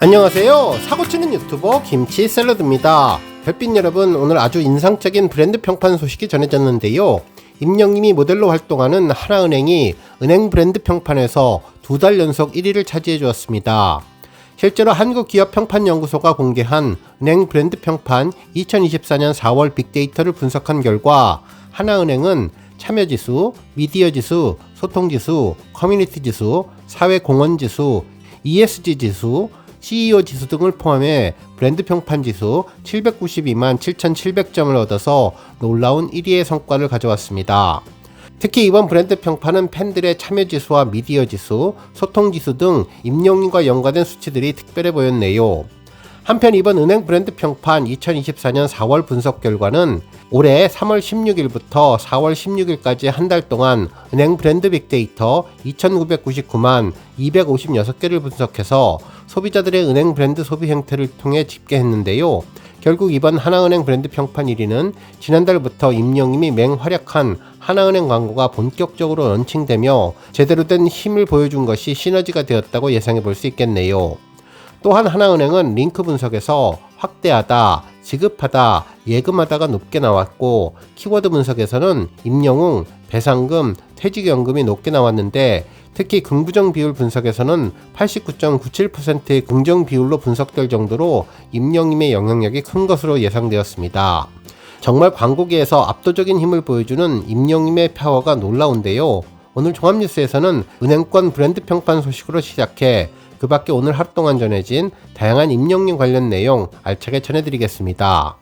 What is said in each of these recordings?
안녕하세요. 사고치는 유튜버 김치샐러드입니다. 별빛 여러분, 오늘 아주 인상적인 브랜드 평판 소식이 전해졌는데요. 임영님이 모델로 활동하는 하나은행이 은행 브랜드 평판에서 2달 연속 1위를 차지해 주었습니다. 실제로 한국기업평판연구소가 공개한 은행 브랜드 평판 2024년 4월 빅데이터를 분석한 결과 하나은행은 참여지수, 미디어지수, 소통지수, 커뮤니티지수, 사회공헌지수, ESG지수, CEO 지수 등을 포함해 브랜드 평판 지수 792만 7,700점을 얻어서 놀라운 1위의 성과를 가져왔습니다. 특히 이번 브랜드 평판은 팬들의 참여 지수와 미디어 지수, 소통 지수 등 임영님과 연관된 수치들이 특별해 보였네요. 한편 이번 은행 브랜드 평판 2024년 4월 분석 결과는 올해 3월 16일부터 4월 16일까지 한 달 동안 은행 브랜드 빅데이터 2,999만 256개를 분석해서 소비자들의 은행 브랜드 소비 행태를 통해 집계했는데요. 결국 이번 하나은행 브랜드 평판 1위는 지난달부터 임영님이 맹활약한 하나은행 광고가 본격적으로 런칭되며 제대로 된 힘을 보여준 것이 시너지가 되었다고 예상해 볼 수 있겠네요. 또한 하나은행은 링크 분석에서 확대하다, 지급하다, 예금하다가 높게 나왔고 키워드 분석에서는 임영웅, 배상금, 퇴직연금이 높게 나왔는데 특히 긍부정 비율 분석에서는 89.97%의 긍정 비율로 분석될 정도로 임영님의 영향력이 큰 것으로 예상되었습니다. 정말 광고계에서 압도적인 힘을 보여주는 임영님의 파워가 놀라운데요. 오늘 종합뉴스에서는 은행권 브랜드 평판 소식으로 시작해 그 밖에 오늘 하루 동안 전해진 다양한 임영님 관련 내용 알차게 전해드리겠습니다.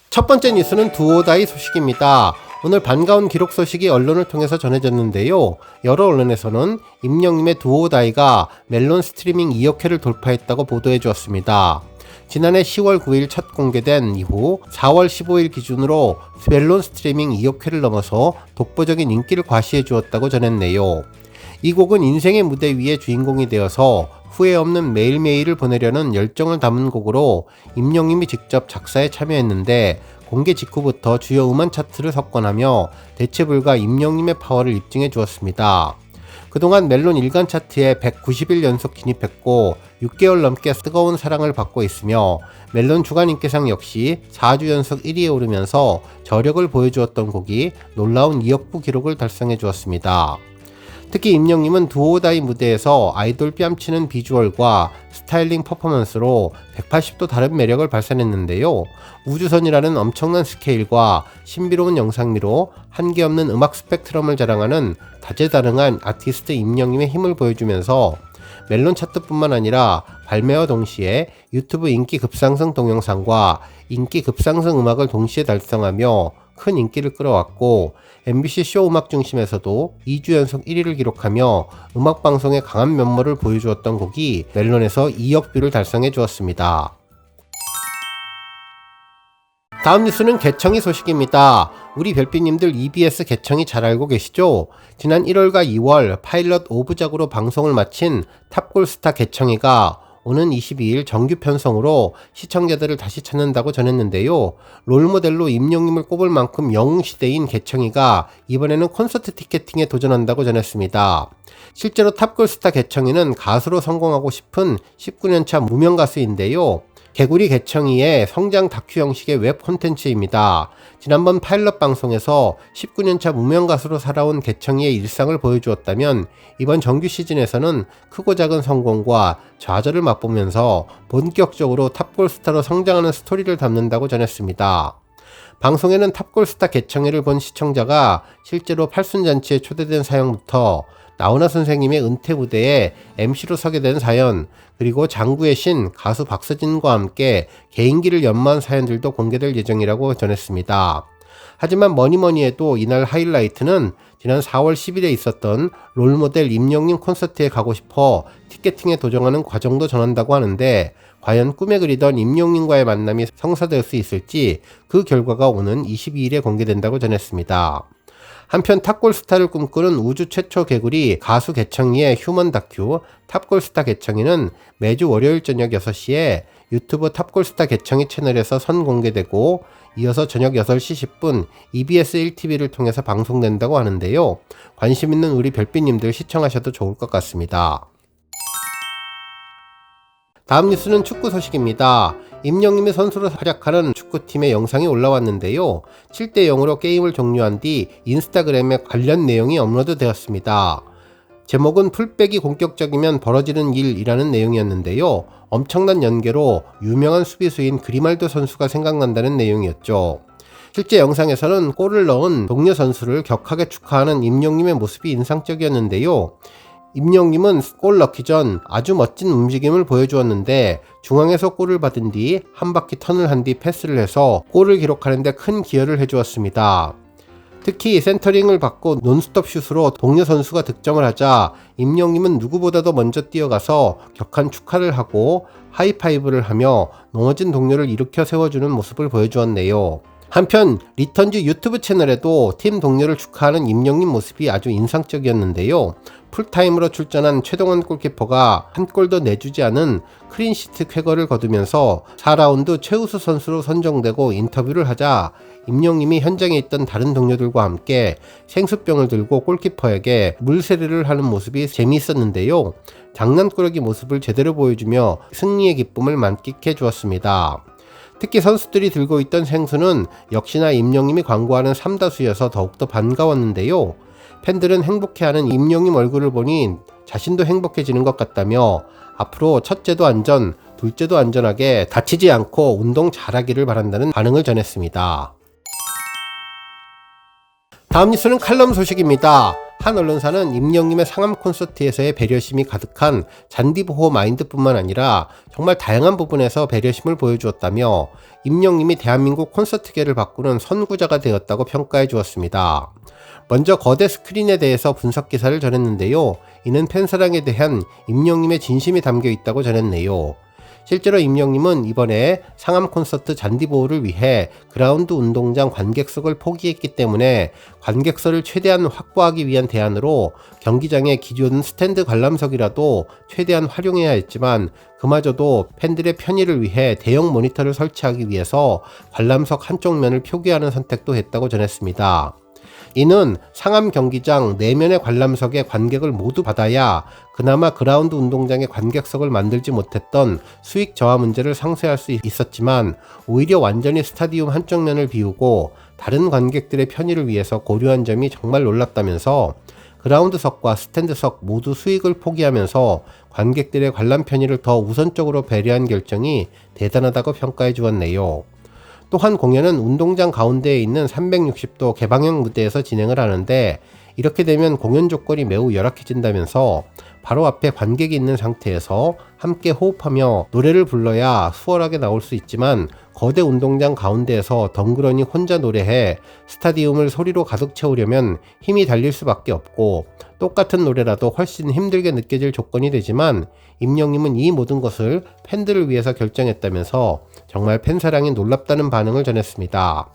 첫 번째 뉴스는 두오다이 소식입니다. 오늘 반가운 기록 소식이 언론을 통해서 전해졌는데요. 여러 언론에서는 임영님의 두오다이가 멜론 스트리밍 2억 회를 돌파했다고 보도해 주었습니다. 지난해 10월 9일 첫 공개된 이후 4월 15일 기준으로 멜론 스트리밍 2억 회를 넘어서 독보적인 인기를 과시해 주었다고 전했네요. 이 곡은 인생의 무대 위에 주인공이 되어서 후회 없는 매일매일을 보내려는 열정을 담은 곡으로 임영님이 직접 작사에 참여했는데 공개 직후부터 주요 음원 차트를 석권하며 대체 불가 임영님의 파워를 입증해 주었습니다. 그동안 멜론 일간 차트에 190일 연속 진입했고 6개월 넘게 뜨거운 사랑을 받고 있으며 멜론 주간 인기상 역시 4주 연속 1위에 오르면서 저력을 보여주었던 곡이 놀라운 2억부 기록을 달성해 주었습니다. 특히 임영님은 두오다이 무대에서 아이돌 뺨치는 비주얼과 스타일링 퍼포먼스로 180도 다른 매력을 발산했는데요. 우주선이라는 엄청난 스케일과 신비로운 영상미로 한계없는 음악 스펙트럼을 자랑하는 다재다능한 아티스트 임영님의 힘을 보여주면서 멜론 차트뿐만 아니라 발매와 동시에 유튜브 인기 급상승 동영상과 인기 급상승 음악을 동시에 달성하며 큰 인기를 끌어왔고 MBC 쇼 음악 중심에서도 2주 연속 1위를 기록하며 음악방송의 강한 면모를 보여주었던 곡이 멜론에서 2억 뷰를 달성해 주었습니다. 다음 뉴스는 개청이 소식입니다. 우리 별빛님들 EBS 개청이 잘 알고 계시죠? 지난 1월과 2월 파일럿 5부작으로 방송을 마친 탑골스타 개청이가 오는 22일 정규 편성으로 시청자들을 다시 찾는다고 전했는데요. 롤모델로 임영님을 꼽을 만큼 영웅시대인 개청이가 이번에는 콘서트 티켓팅에 도전한다고 전했습니다. 실제로 탑골스타 개청이는 가수로 성공하고 싶은 19년차 무명가수인데요. 개구리 개청이의 성장 다큐 형식의 웹 콘텐츠입니다. 지난번 파일럿 방송에서 19년차 무명가수로 살아온 개청이의 일상을 보여주었다면 이번 정규 시즌에서는 크고 작은 성공과 좌절을 맛보면서 본격적으로 탑골스타로 성장하는 스토리를 담는다고 전했습니다. 방송에는 탑골스타 개청이를 본 시청자가 실제로 팔순잔치에 초대된 사연부터 나훈아 선생님의 은퇴 무대에 MC로 서게 된 사연, 그리고 장구의 신 가수 박서진과 함께 개인기를 연마한 사연들도 공개될 예정이라고 전했습니다. 하지만 뭐니뭐니 해도 이날 하이라이트는 지난 4월 10일에 있었던 롤모델 임영님 콘서트에 가고 싶어 티켓팅에 도전하는 과정도 전한다고 하는데 과연 꿈에 그리던 임영님과의 만남이 성사될 수 있을지 그 결과가 오는 22일에 공개된다고 전했습니다. 한편 탑골스타를 꿈꾸는 우주 최초 개구리 가수 개청이의 휴먼 다큐 탑골스타 개청이는 매주 월요일 저녁 6시에 유튜브 탑골스타 개청이 채널에서 선공개되고 이어서 저녁 8시 10분 EBS 1TV를 통해서 방송된다고 하는데요. 관심 있는 우리 별빛님들 시청하셔도 좋을 것 같습니다. 다음 뉴스는 축구 소식입니다. 임영님이 선수로 활약하는 축구팀의 영상이 올라왔는데요. 7대0으로 게임을 종료한 뒤 인스타그램에 관련 내용이 업로드되었습니다. 제목은 풀백이 공격적이면 벌어지는 일이라는 내용이었는데요. 엄청난 연계로 유명한 수비수인 그리말도 선수가 생각난다는 내용이었죠. 실제 영상에서는 골을 넣은 동료 선수를 격하게 축하하는 임영님의 모습이 인상적이었는데요. 임영님은 골 넣기 전 아주 멋진 움직임을 보여주었는데 중앙에서 골을 받은 뒤 한 바퀴 턴을 한 뒤 패스를 해서 골을 기록하는 데 큰 기여를 해주었습니다. 특히 센터링을 받고 논스톱 슛으로 동료 선수가 득점을 하자 임영님은 누구보다도 먼저 뛰어가서 격한 축하를 하고 하이파이브를 하며 넘어진 동료를 일으켜 세워주는 모습을 보여주었네요. 한편 리턴즈 유튜브 채널에도 팀 동료를 축하하는 임영님 모습이 아주 인상적이었는데요. 풀타임으로 출전한 최동원 골키퍼가 한 골도 내주지 않은 클린시트 쾌거를 거두면서 4라운드 최우수 선수로 선정되고 인터뷰를 하자 임영님이 현장에 있던 다른 동료들과 함께 생수병을 들고 골키퍼에게 물세례를 하는 모습이 재미있었는데요. 장난꾸러기 모습을 제대로 보여주며 승리의 기쁨을 만끽해 주었습니다. 특히 선수들이 들고 있던 생수는 역시나 임영님이 광고하는 삼다수여서 더욱더 반가웠는데요. 팬들은 행복해하는 임영님 얼굴을 보니 자신도 행복해지는 것 같다며 앞으로 첫째도 안전, 둘째도 안전하게 다치지 않고 운동 잘하기를 바란다는 반응을 전했습니다. 다음 뉴스는 칼럼 소식입니다. 한 언론사는 임영님의 상암 콘서트에서의 배려심이 가득한 잔디보호 마인드뿐만 아니라 정말 다양한 부분에서 배려심을 보여주었다며 임영님이 대한민국 콘서트계를 바꾸는 선구자가 되었다고 평가해 주었습니다. 먼저 거대 스크린에 대해서 분석 기사를 전했는데요. 이는 팬사랑에 대한 임영님의 진심이 담겨 있다고 전했네요. 실제로 임영님은 이번에 상암 콘서트 잔디보호를 위해 그라운드 운동장 관객석을 포기했기 때문에 관객석을 최대한 확보하기 위한 대안으로 경기장의 기존 스탠드 관람석이라도 최대한 활용해야 했지만 그마저도 팬들의 편의를 위해 대형 모니터를 설치하기 위해서 관람석 한쪽 면을 표기하는 선택도 했다고 전했습니다. 이는 상암 경기장 내면의 관람석에 관객을 모두 받아야 그나마 그라운드 운동장의 관객석을 만들지 못했던 수익 저하 문제를 상쇄할 수 있었지만 오히려 완전히 스타디움 한쪽 면을 비우고 다른 관객들의 편의를 위해서 고려한 점이 정말 놀랍다면서 그라운드석과 스탠드석 모두 수익을 포기하면서 관객들의 관람 편의를 더 우선적으로 배려한 결정이 대단하다고 평가해 주었네요. 또한 공연은 운동장 가운데에 있는 360도 개방형 무대에서 진행을 하는데 이렇게 되면 공연 조건이 매우 열악해진다면서 바로 앞에 관객이 있는 상태에서 함께 호흡하며 노래를 불러야 수월하게 나올 수 있지만 거대 운동장 가운데에서 덩그러니 혼자 노래해 스타디움을 소리로 가득 채우려면 힘이 달릴 수밖에 없고 똑같은 노래라도 훨씬 힘들게 느껴질 조건이 되지만 임영님은 이 모든 것을 팬들을 위해서 결정했다면서 정말 팬사랑이 놀랍다는 반응을 전했습니다.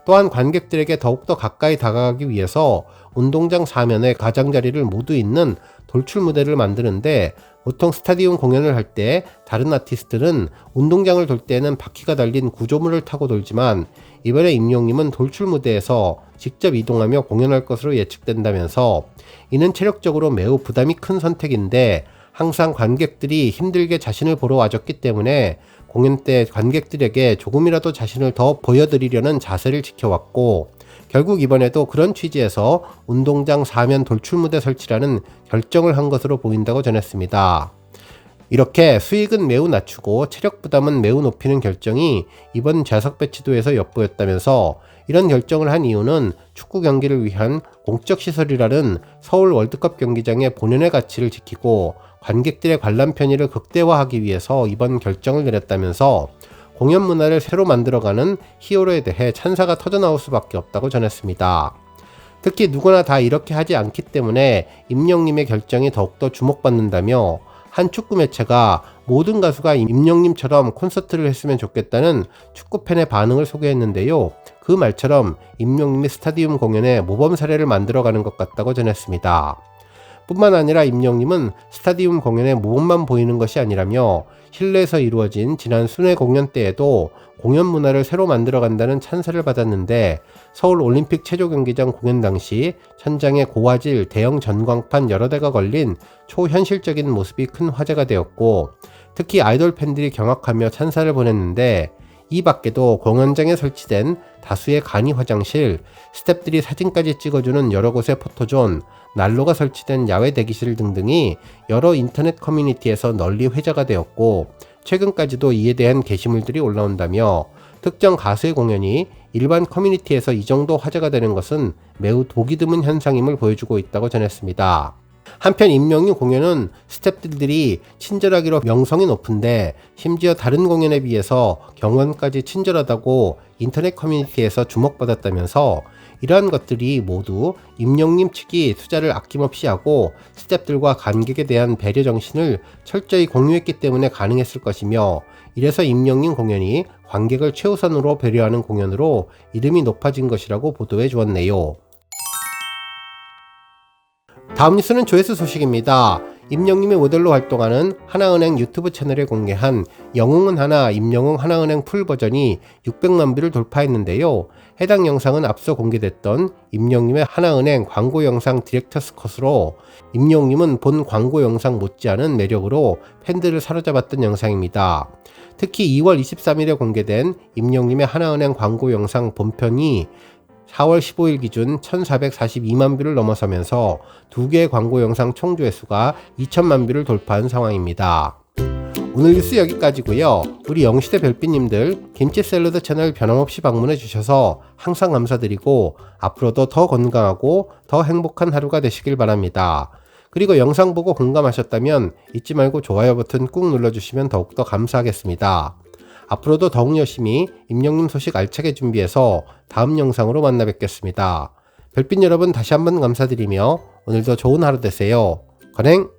또한 관객들에게 더욱더 가까이 다가가기 위해서 운동장 사면에 가장자리를 모두 잇는 돌출 무대를 만드는데 보통 스타디움 공연을 할 때 다른 아티스트는 운동장을 돌 때는 바퀴가 달린 구조물을 타고 돌지만 이번에 임영님은 돌출 무대에서 직접 이동하며 공연할 것으로 예측된다면서 이는 체력적으로 매우 부담이 큰 선택인데 항상 관객들이 힘들게 자신을 보러 와줬기 때문에 공연 때 관객들에게 조금이라도 자신을 더 보여드리려는 자세를 지켜왔고 결국 이번에도 그런 취지에서 운동장 사면 돌출무대 설치라는 결정을 한 것으로 보인다고 전했습니다. 이렇게 수익은 매우 낮추고 체력 부담은 매우 높이는 결정이 이번 좌석 배치도에서 엿보였다면서 이런 결정을 한 이유는 축구 경기를 위한 공적 시설이라는 서울 월드컵 경기장의 본연의 가치를 지키고 관객들의 관람 편의를 극대화하기 위해서 이번 결정을 내렸다면서 공연 문화를 새로 만들어가는 히어로에 대해 찬사가 터져나올 수밖에 없다고 전했습니다. 특히 누구나 다 이렇게 하지 않기 때문에 임영님의 결정이 더욱더 주목받는다며 한 축구 매체가 모든 가수가 임영님처럼 콘서트를 했으면 좋겠다는 축구팬의 반응을 소개했는데요. 그 말처럼 임영님이 스타디움 공연에 모범 사례를 만들어가는 것 같다고 전했습니다. 뿐만 아니라 임영님은 스타디움 공연에 무엇만 보이는 것이 아니라며 실내에서 이루어진 지난 순회 공연 때에도 공연 문화를 새로 만들어간다는 찬사를 받았는데 서울 올림픽 체조경기장 공연 당시 천장에 고화질 대형 전광판 여러 대가 걸린 초현실적인 모습이 큰 화제가 되었고 특히 아이돌 팬들이 경악하며 찬사를 보냈는데 이 밖에도 공연장에 설치된 다수의 간이 화장실, 스태프들이 사진까지 찍어주는 여러 곳의 포토존, 난로가 설치된 야외 대기실 등등이 여러 인터넷 커뮤니티에서 널리 회자가 되었고 최근까지도 이에 대한 게시물들이 올라온다며 특정 가수의 공연이 일반 커뮤니티에서 이 정도 화제가 되는 것은 매우 보기 드문 현상임을 보여주고 있다고 전했습니다. 한편 임영웅 공연은 스태프들이 친절하기로 명성이 높은데 심지어 다른 공연에 비해서 경원까지 친절하다고 인터넷 커뮤니티에서 주목받았다면서 이러한 것들이 모두 임영웅 측이 투자를 아낌없이 하고 스태프들과 관객에 대한 배려 정신을 철저히 공유했기 때문에 가능했을 것이며 이래서 임영웅 공연이 관객을 최우선으로 배려하는 공연으로 이름이 높아진 것이라고 보도해 주었네요. 다음 뉴스는 조회수 소식입니다. 임영웅이 모델로 활동하는 하나은행 유튜브 채널에 공개한 영웅은 하나 임영웅 하나은행 풀 버전이 600만 뷰를 돌파했는데요. 해당 영상은 앞서 공개됐던 임영웅의 하나은행 광고 영상 디렉터스 컷으로 임영웅은 본 광고 영상 못지않은 매력으로 팬들을 사로잡았던 영상입니다. 특히 2월 23일에 공개된 임영웅의 하나은행 광고 영상 본편이 4월 15일 기준 1442만 뷰를 넘어서면서 두 개의 광고 영상 총 조회수가 2천만 뷰를 돌파한 상황입니다. 오늘 뉴스 여기까지고요. 우리 영시대 별빛님들 김치 샐러드 채널 변함없이 방문해 주셔서 항상 감사드리고 앞으로도 더 건강하고 더 행복한 하루가 되시길 바랍니다. 그리고 영상 보고 공감하셨다면 잊지 말고 좋아요 버튼 꾹 눌러주시면 더욱더 감사하겠습니다. 앞으로도 더욱 열심히 임영웅 소식 알차게 준비해서 다음 영상으로 만나 뵙겠습니다. 별빛 여러분 다시 한번 감사드리며 오늘도 좋은 하루 되세요. 건행!